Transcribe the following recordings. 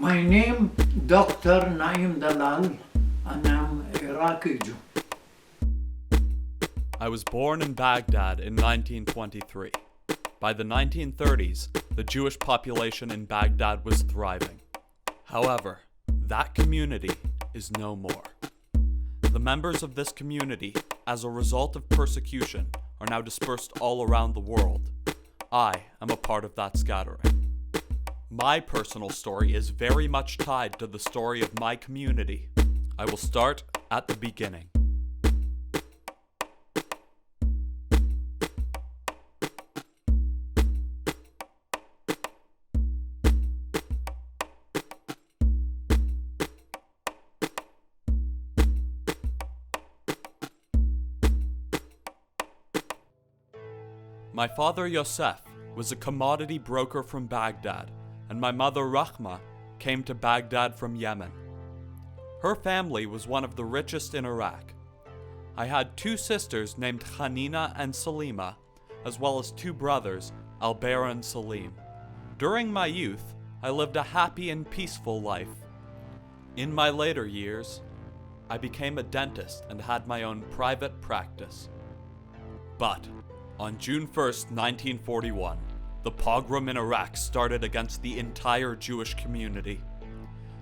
My name Dr. Naim Dallal, and I'm Iraqi Jew. I was born in Baghdad in 1923. By the 1930s, the Jewish population in Baghdad was thriving. However, that community is no more. The members of this community, as a result of persecution, are now dispersed all around the world. I am a part of that scattering. My personal story is very much tied to the story of my community. I will start at the beginning. My father Yosef was a commodity broker from Baghdad, and my mother Rahma came to Baghdad from Yemen. Her family was one of the richest in Iraq. I had two sisters named Hanina and Salima, as well as two brothers, Alber and Salim. During my youth, I lived a happy and peaceful life. In my later years, I became a dentist and had my own private practice. But on June 1st, 1941, the pogrom in Iraq started against the entire Jewish community.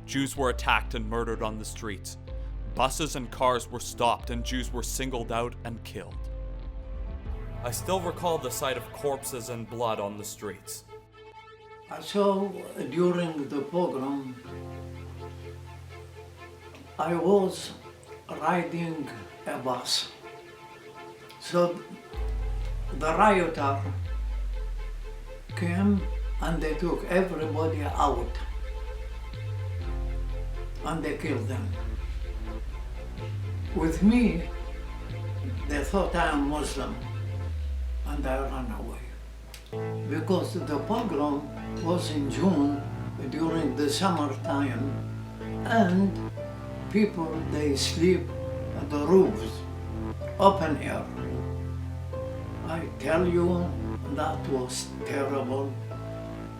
Jews were attacked and murdered on the streets. Buses and cars were stopped and Jews were singled out and killed. I still recall the sight of corpses and blood on the streets. So during the pogrom, I was riding a bus. So the rioter came and they took everybody out and they killed them. With me, they thought I am Muslim and I ran away. Because the pogrom was in June during the summertime and people, they sleep on the roofs, open air. I tell you, that was terrible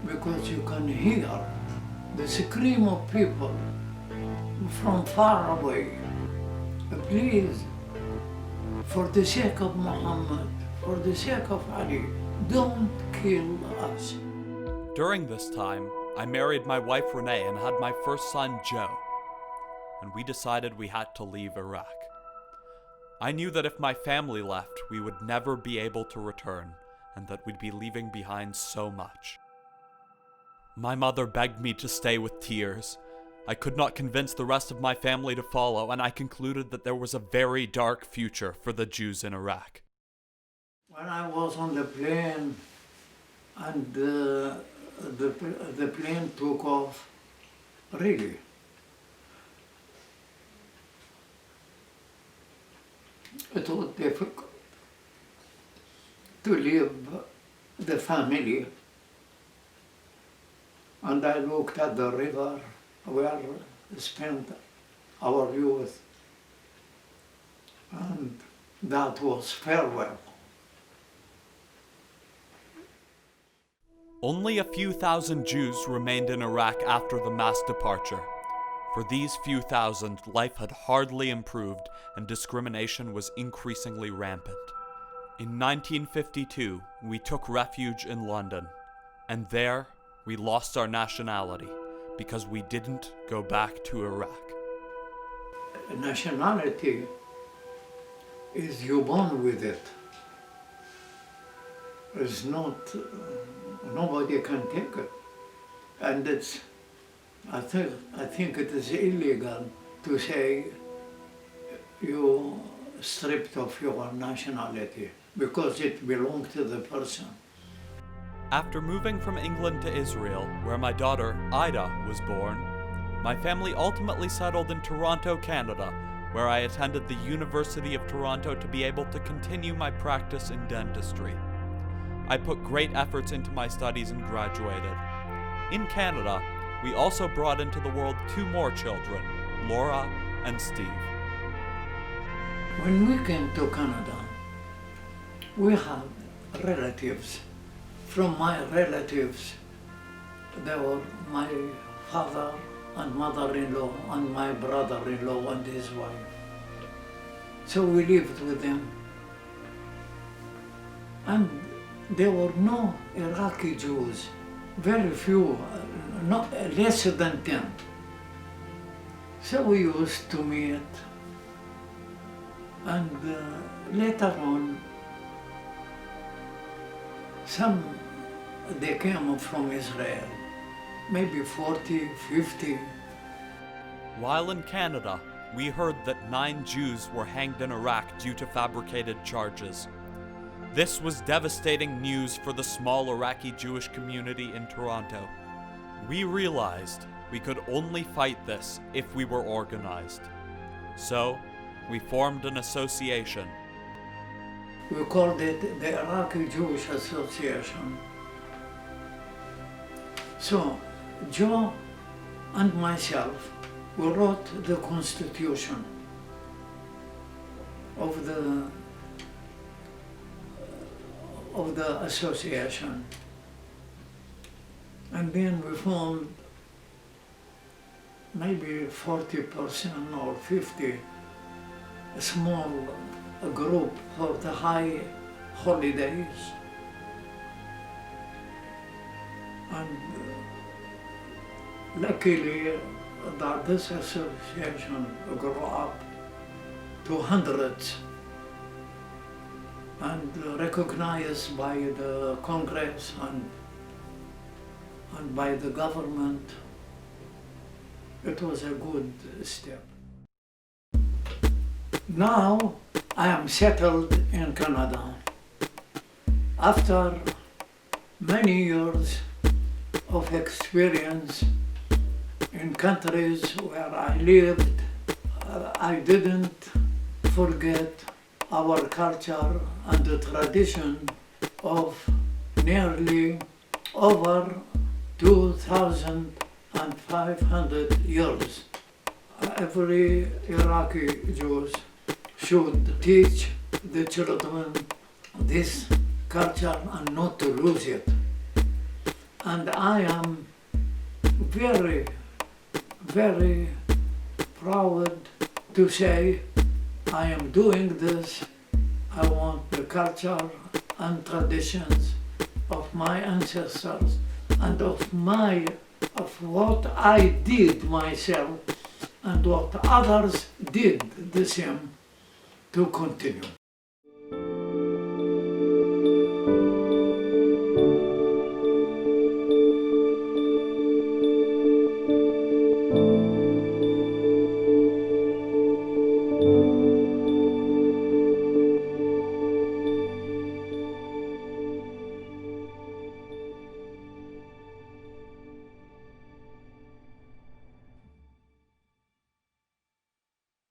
because you can hear the scream of people from far away. Please, for the sake of Muhammad, for the sake of Ali, don't kill us. During this time, I married my wife Renee and had my first son Joe, and we decided we had to leave Iraq. I knew that if my family left, we would never be able to return, and that we'd be leaving behind so much. My mother begged me to stay with tears. I could not convince the rest of my family to follow, and I concluded that there was a very dark future for the Jews in Iraq. When I was on the plane and the plane took off, really, it was difficult to leave the family. And I looked at the river where we spent our youth, and that was farewell. Only a few thousand Jews remained in Iraq after the mass departure. For these few thousand, life had hardly improved and discrimination was increasingly rampant. In 1952, we took refuge in London, and there we lost our nationality because we didn't go back to Iraq. Nationality is you're born with it. It's not, nobody can take it. And it's, I think it is illegal to say you stripped of your nationality because it belongs to the person. After moving from England to Israel, where my daughter, Ida, was born, my family ultimately settled in Toronto, Canada, where I attended the University of Toronto to be able to continue my practice in dentistry. I put great efforts into my studies and graduated. In Canada, we also brought into the world two more children, Laura and Steve. When we came to Canada, we had relatives. From my relatives, they were my father and mother-in-law and my brother-in-law and his wife. So we lived with them. And there were no Iraqi Jews, very few, not less than 10. So we used to meet, and later on, they came from Israel, maybe 40, 50. While in Canada, we heard that 9 Jews were hanged in Iraq due to fabricated charges. This was devastating news for the small Iraqi Jewish community in Toronto. We realized we could only fight this if we were organized. So, we formed an association. We called it the Iraqi Jewish Association. So, Joe and myself, we wrote the constitution of the association. And then we formed maybe 40% or 50, a small group for the high holidays. And luckily that this association grew up to hundreds and recognized by the Congress and by the government. It was a good step. Now I am settled in Canada. After many years of experience in countries where I lived, I didn't forget our culture and the tradition of nearly over 2,500 years. Every Iraqi Jew should teach the children this culture and not to lose it. And I am very, very proud to say I am doing this. I want the culture and traditions of my ancestors and of what I did myself and what others did the same to continue.